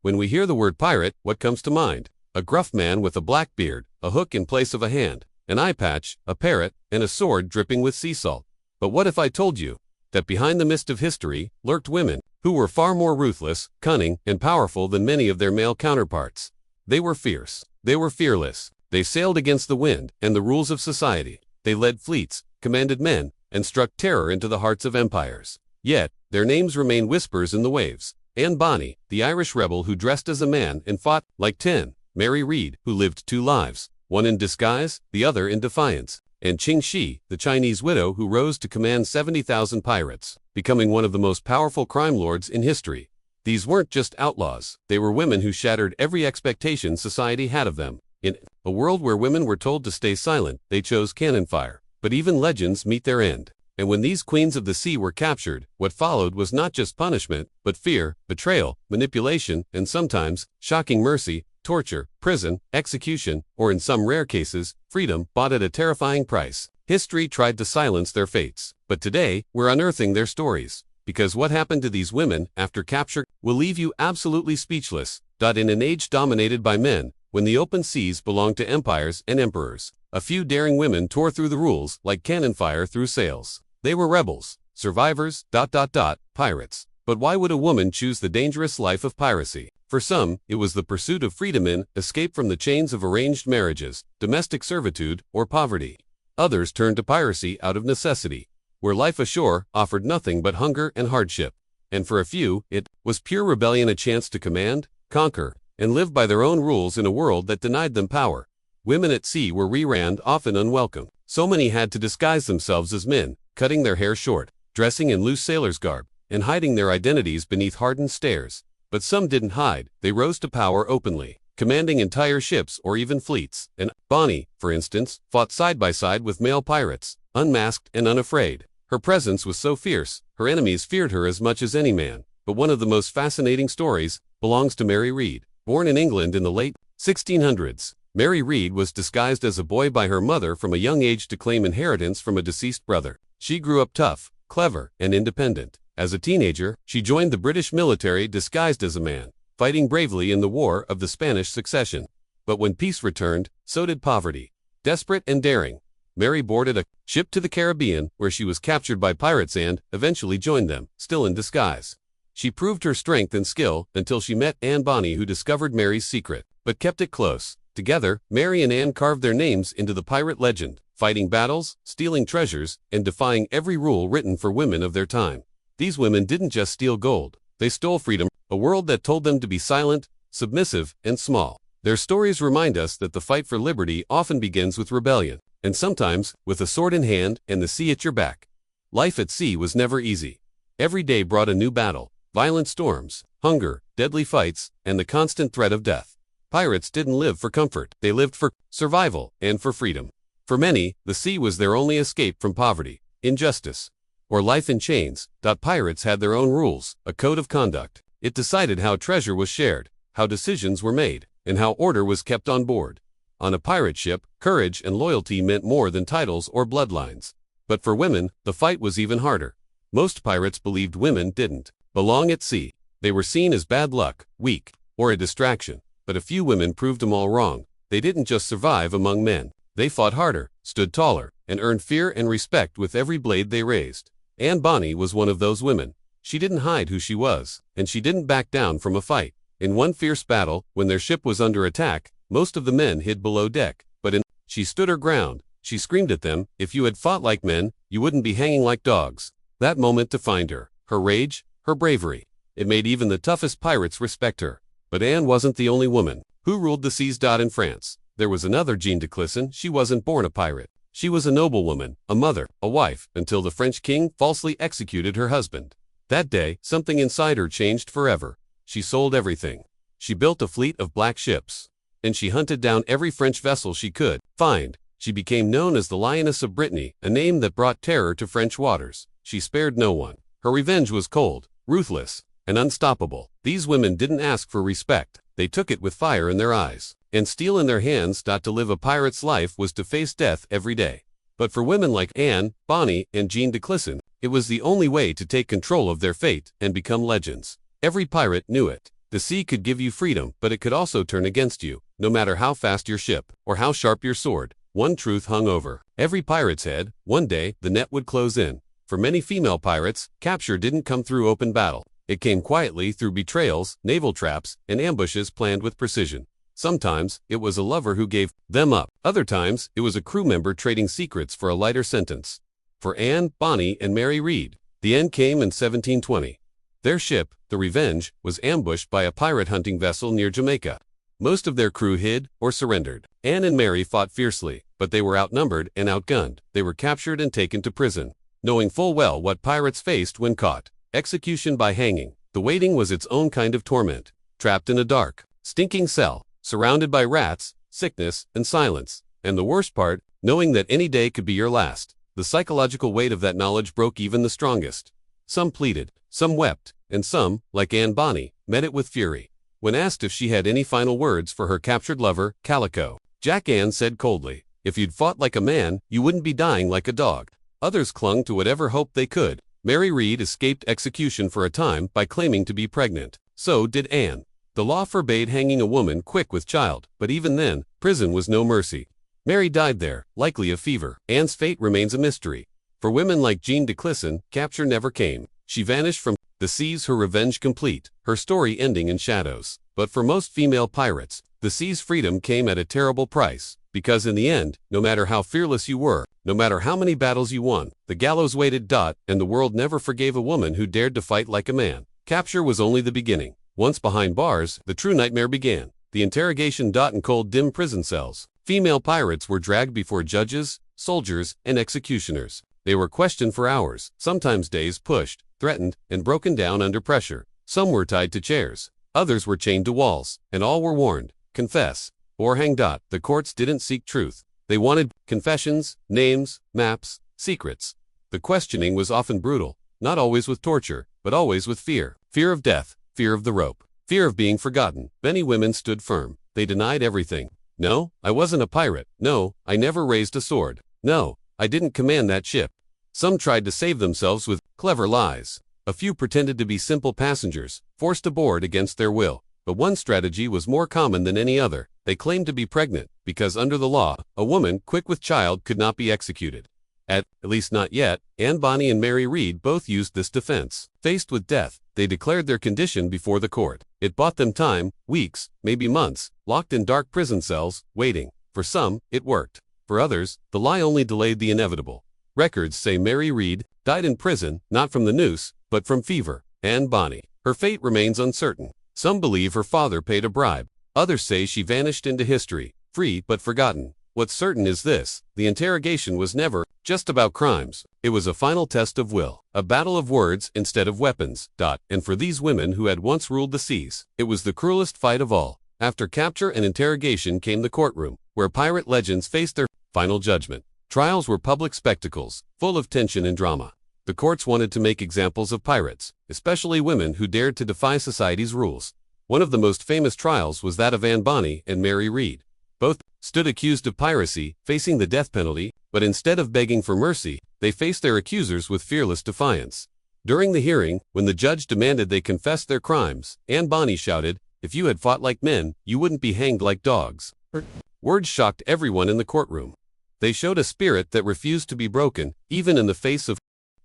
When we hear the word pirate, what comes to mind? A gruff man with a black beard, a hook in place of a hand, an eye patch, a parrot, and a sword dripping with sea salt. But what if I told you that behind the mist of history lurked women who were far more ruthless, cunning, and powerful than many of their male counterparts? They were fierce. They were fearless. They sailed against the wind and the rules of society. They led fleets, commanded men, and struck terror into the hearts of empires. Yet, their names remain whispers in the waves. Anne Bonny, the Irish rebel who dressed as a man and fought like 10. Mary Read, who lived 2 lives, one in disguise, the other in defiance. And Ching Shih, the Chinese widow who rose to command 70,000 pirates, becoming one of the most powerful crime lords in history. These weren't just outlaws, they were women who shattered every expectation society had of them. In a world where women were told to stay silent, they chose cannon fire. But even legends meet their end. And when these queens of the sea were captured, what followed was not just punishment, but fear, betrayal, manipulation, and sometimes, shocking mercy, torture, prison, execution, or in some rare cases, freedom, bought at a terrifying price. History tried to silence their fates. But today, we're unearthing their stories. Because what happened to these women after capture will leave you absolutely speechless. In an age dominated by men, when the open seas belonged to empires and emperors, a few daring women tore through the rules like cannon fire through sails. They were rebels, survivors, pirates. But why would a woman choose the dangerous life of piracy? For some, it was the pursuit of freedom in escape from the chains of arranged marriages, domestic servitude, or poverty. Others turned to piracy out of necessity, where life ashore offered nothing but hunger and hardship. And for a few, it was pure rebellion, a chance to command, conquer, and live by their own rules in a world that denied them power. Women at sea were re-ranned, often unwelcome. So many had to disguise themselves as men, cutting their hair short, dressing in loose sailor's garb, and hiding their identities beneath hardened stares. But some didn't hide, they rose to power openly, commanding entire ships or even fleets. And Bonny, for instance, fought side by side with male pirates, unmasked and unafraid. Her presence was so fierce, her enemies feared her as much as any man. But one of the most fascinating stories belongs to Mary Read. Born in England in the late 1600s, Mary Read was disguised as a boy by her mother from a young age to claim inheritance from a deceased brother. She grew up tough, clever, and independent. As a teenager, she joined the British military disguised as a man, fighting bravely in the War of the Spanish Succession. But when peace returned, so did poverty. Desperate and daring, Mary boarded a ship to the Caribbean where she was captured by pirates and eventually joined them, still in disguise. She proved her strength and skill until she met Anne Bonny, who discovered Mary's secret, but kept it close. Together, Mary and Anne carved their names into the pirate legend, fighting battles, stealing treasures, and defying every rule written for women of their time. These women didn't just steal gold, they stole freedom, a world that told them to be silent, submissive, and small. Their stories remind us that the fight for liberty often begins with rebellion, and sometimes with a sword in hand and the sea at your back. Life at sea was never easy. Every day brought a new battle. Violent storms, hunger, deadly fights, and the constant threat of death. Pirates didn't live for comfort, they lived for survival and for freedom. For many, the sea was their only escape from poverty, injustice, or life in chains. Pirates had their own rules, a code of conduct. It decided how treasure was shared, how decisions were made, and how order was kept on board. On a pirate ship, courage and loyalty meant more than titles or bloodlines. But for women, the fight was even harder. Most pirates believed women didn't belong at sea. They were seen as bad luck, weak, or a distraction. But a few women proved them all wrong. They didn't just survive among men. They fought harder, stood taller, and earned fear and respect with every blade they raised. Anne Bonny was one of those women. She didn't hide who she was, and she didn't back down from a fight. In one fierce battle, when their ship was under attack, most of the men hid below deck. But she stood her ground. She screamed at them, "If you had fought like men, you wouldn't be hanging like dogs." That moment defined her. Her rage, her bravery. It made even the toughest pirates respect her. But Anne wasn't the only woman who ruled the seas. In France, there was another Jean de Clisson. She wasn't born a pirate. She was a noblewoman, a mother, a wife, until the French king falsely executed her husband. That day, something inside her changed forever. She sold everything. She built a fleet of black ships, and she hunted down every French vessel she could find. She became known as the Lioness of Brittany, a name that brought terror to French waters. She spared no one. Her revenge was cold, ruthless, and unstoppable. These women didn't ask for respect. They took it with fire in their eyes and steel in their hands. To live a pirate's life was to face death every day. But for women like Anne Bonny and Jean de Clisson, it was the only way to take control of their fate and become legends. Every pirate knew it. The sea could give you freedom, but it could also turn against you, no matter how fast your ship, or how sharp your sword. One truth hung over every pirate's head: one day, the net would close in. For many female pirates, capture didn't come through open battle. It came quietly through betrayals, naval traps, and ambushes planned with precision. Sometimes, it was a lover who gave them up. Other times, it was a crew member trading secrets for a lighter sentence. For Anne Bonny and Mary Read, the end came in 1720. Their ship, the Revenge, was ambushed by a pirate hunting vessel near Jamaica. Most of their crew hid or surrendered. Anne and Mary fought fiercely, but they were outnumbered and outgunned. They were captured and taken to prison, knowing full well what pirates faced when caught: execution by hanging. The waiting was its own kind of torment. Trapped in a dark, stinking cell, surrounded by rats, sickness, and silence. And the worst part, knowing that any day could be your last. The psychological weight of that knowledge broke even the strongest. Some pleaded, some wept, and some, like Anne Bonny, met it with fury. When asked if she had any final words for her captured lover, Calico, Jack Ann said coldly, "If you'd fought like a man, you wouldn't be dying like a dog." Others clung to whatever hope they could. Mary Read escaped execution for a time by claiming to be pregnant. So did Anne. The law forbade hanging a woman quick with child, but even then, prison was no mercy. Mary died there, likely of fever. Anne's fate remains a mystery. For women like Jean de Clisson, capture never came. She vanished from the seas, her revenge complete, her story ending in shadows. But for most female pirates, the sea's freedom came at a terrible price. Because in the end, no matter how fearless you were, no matter how many battles you won, the gallows waited. And the world never forgave a woman who dared to fight like a man. Capture was only the beginning. Once behind bars, the true nightmare began. The interrogation. In cold, dim prison cells, female pirates were dragged before judges, soldiers, and executioners. They were questioned for hours, sometimes days, pushed, threatened, and broken down under pressure. Some were tied to chairs. Others were chained to walls, and all were warned, confess, or hang. The courts didn't seek truth. They wanted confessions, names, maps, secrets. The questioning was often brutal, not always with torture, but always with fear. Fear of death, fear of the rope, fear of being forgotten. Many women stood firm. They denied everything. "No, I wasn't a pirate. No, I never raised a sword. No, I didn't command that ship." Some tried to save themselves with clever lies. A few pretended to be simple passengers, forced aboard against their will. But one strategy was more common than any other. They claimed to be pregnant, because under the law, a woman quick with child could not be executed. At least not yet. Anne Bonny and Mary Read both used this defense. Faced with death, they declared their condition before the court. It bought them time, weeks, maybe months, locked in dark prison cells, waiting. For some, it worked. For others, the lie only delayed the inevitable. Records say Mary Read died in prison, not from the noose, but from fever. Anne Bonny, her fate remains uncertain. Some believe her father paid a bribe. Others say she vanished into history, free but forgotten. What's certain is this: the interrogation was never just about crimes. It was a final test of will, a battle of words instead of weapons. And for these women who had once ruled the seas, it was the cruelest fight of all. After capture and interrogation came the courtroom, where pirate legends faced their final judgment. Trials were public spectacles, full of tension and drama. The courts wanted to make examples of pirates, especially women who dared to defy society's rules. One of the most famous trials was that of Anne Bonny and Mary Read. Both stood accused of piracy, facing the death penalty, but instead of begging for mercy, they faced their accusers with fearless defiance. During the hearing, when the judge demanded they confess their crimes, Anne Bonny shouted, "If you had fought like men, you wouldn't be hanged like dogs." Her words shocked everyone in the courtroom. They showed a spirit that refused to be broken, even in the face of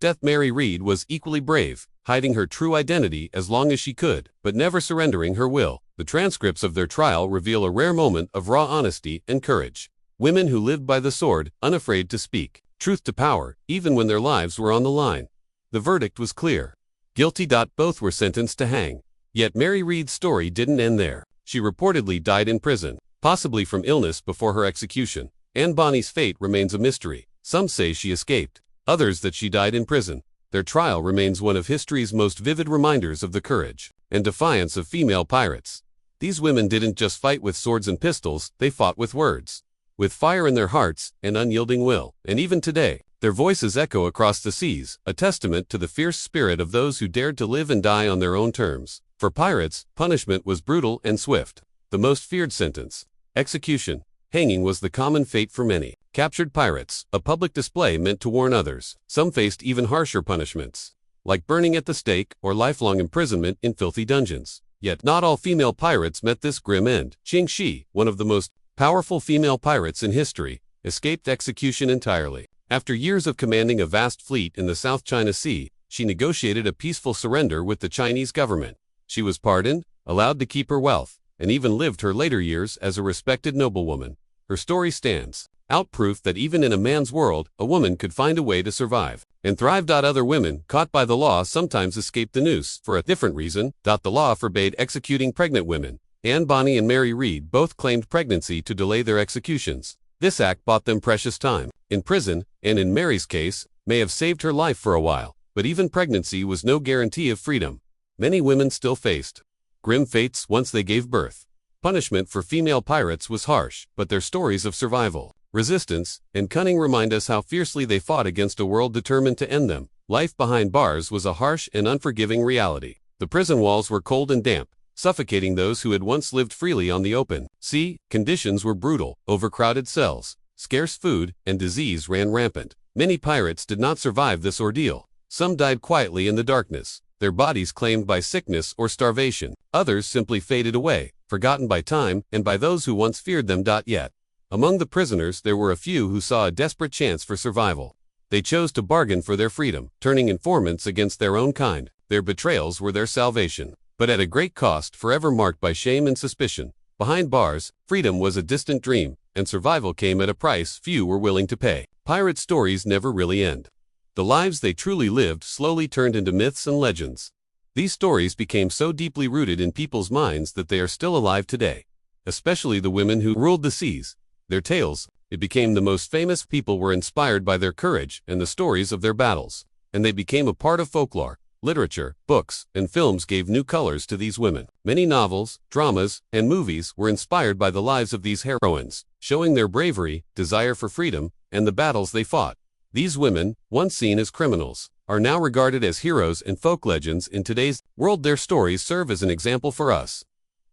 death. Mary Read was equally brave, hiding her true identity as long as she could, but never surrendering her will. The transcripts of their trial reveal a rare moment of raw honesty and courage. Women who lived by the sword, unafraid to speak truth to power, even when their lives were on the line. The verdict was clear: guilty. Both were sentenced to hang. Yet Mary Read's story didn't end there. She reportedly died in prison, possibly from illness before her execution. Anne Bonny's fate remains a mystery. Some say she escaped, others that she died in prison. Their trial remains one of history's most vivid reminders of the courage and defiance of female pirates. These women didn't just fight with swords and pistols, they fought with words, with fire in their hearts and unyielding will. And even today, their voices echo across the seas, a testament to the fierce spirit of those who dared to live and die on their own terms. For pirates, punishment was brutal and swift. The most feared sentence, execution. Hanging was the common fate for many captured pirates, a public display meant to warn others. Some faced even harsher punishments, like burning at the stake or lifelong imprisonment in filthy dungeons. Yet not all female pirates met this grim end. Ching Shih, one of the most powerful female pirates in history, escaped execution entirely. After years of commanding a vast fleet in the South China Sea, she negotiated a peaceful surrender with the Chinese government. She was pardoned, allowed to keep her wealth, and even lived her later years as a respected noblewoman. Her story stands out proof that even in a man's world, a woman could find a way to survive and thrive. Other women, caught by the law, sometimes escaped the noose for a different reason. The law forbade executing pregnant women. Anne Bonny and Mary Read both claimed pregnancy to delay their executions. This act bought them precious time in prison, and in Mary's case, may have saved her life for a while. But even pregnancy was no guarantee of freedom. Many women still faced grim fates once they gave birth. Punishment for female pirates was harsh, but their stories of survival, resistance, and cunning remind us how fiercely they fought against a world determined to end them. Life behind bars was a harsh and unforgiving reality. The prison walls were cold and damp, suffocating those who had once lived freely on the open sea. Conditions were brutal, overcrowded cells, scarce food, and disease ran rampant. Many pirates did not survive this ordeal. Some died quietly in the darkness, their bodies claimed by sickness or starvation. Others simply faded away, forgotten by time and by those who once feared them. Yet, among the prisoners there were a few who saw a desperate chance for survival. They chose to bargain for their freedom, turning informants against their own kind. Their betrayals were their salvation, but at a great cost, forever marked by shame and suspicion. Behind bars, freedom was a distant dream, and survival came at a price few were willing to pay. Pirate stories never really end. The lives they truly lived slowly turned into myths and legends. These stories became so deeply rooted in people's minds that they are still alive today, especially the women who ruled the seas. Their tales, it became the most famous. People were inspired by their courage and the stories of their battles, and they became a part of folklore. Literature, books, and films gave new colors to these women. Many novels, dramas, and movies were inspired by the lives of these heroines, showing their bravery, desire for freedom, and the battles they fought. These women, once seen as criminals, are now regarded as heroes and folk legends in today's world. Their stories serve as an example for us,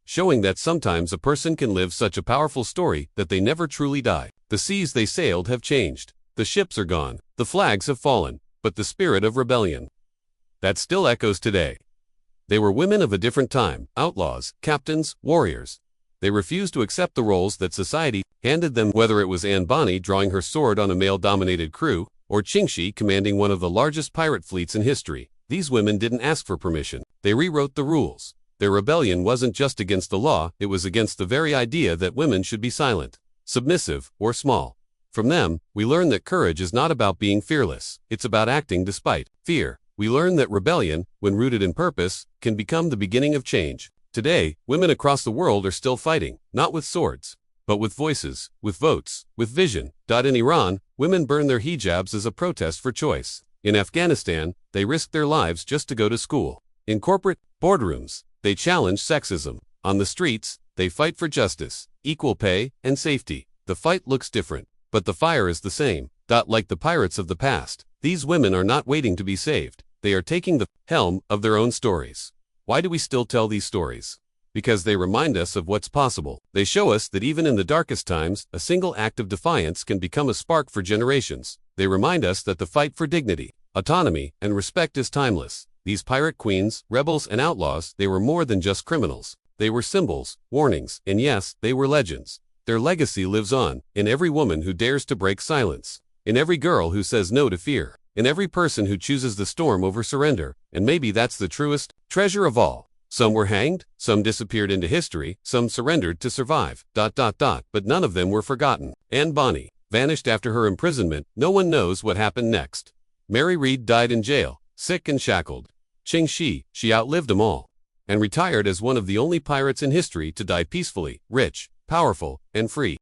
showing that sometimes a person can live such a powerful story that they never truly die. The seas they sailed have changed, the ships are gone, the flags have fallen, but the spirit of rebellion, that still echoes today. They were women of a different time, outlaws, captains, warriors. They refused to accept the roles that society handed them, whether it was Anne Bonny drawing her sword on a male-dominated crew, or Ching Shih commanding one of the largest pirate fleets in history. These women didn't ask for permission. They rewrote the rules. Their rebellion wasn't just against the law, it was against the very idea that women should be silent, submissive, or small. From them, we learn that courage is not about being fearless. It's about acting despite fear. We learn that rebellion, when rooted in purpose, can become the beginning of change. Today, women across the world are still fighting, not with swords, but with voices, with votes, with vision. In Iran, women burn their hijabs as a protest for choice. In Afghanistan, they risk their lives just to go to school. In corporate boardrooms, they challenge sexism. On the streets, they fight for justice, equal pay, and safety. The fight looks different, but the fire is the same. Like the pirates of the past, these women are not waiting to be saved. They are taking the helm of their own stories. Why do we still tell these stories? Because they remind us of what's possible. They show us that even in the darkest times, a single act of defiance can become a spark for generations. They remind us that the fight for dignity, autonomy, and respect is timeless. These pirate queens, rebels, and outlaws, they were more than just criminals. They were symbols, warnings, and yes, they were legends. Their legacy lives on, in every woman who dares to break silence, in every girl who says no to fear, in every person who chooses the storm over surrender. And maybe that's the truest treasure of all. Some were hanged, some disappeared into history, some surrendered to survive. But none of them were forgotten. Anne Bonny vanished after her imprisonment. No one knows what happened next. Mary Read died in jail, sick and shackled. Ching Shih, she outlived them all, and retired as one of the only pirates in history to die peacefully, rich, powerful, and free.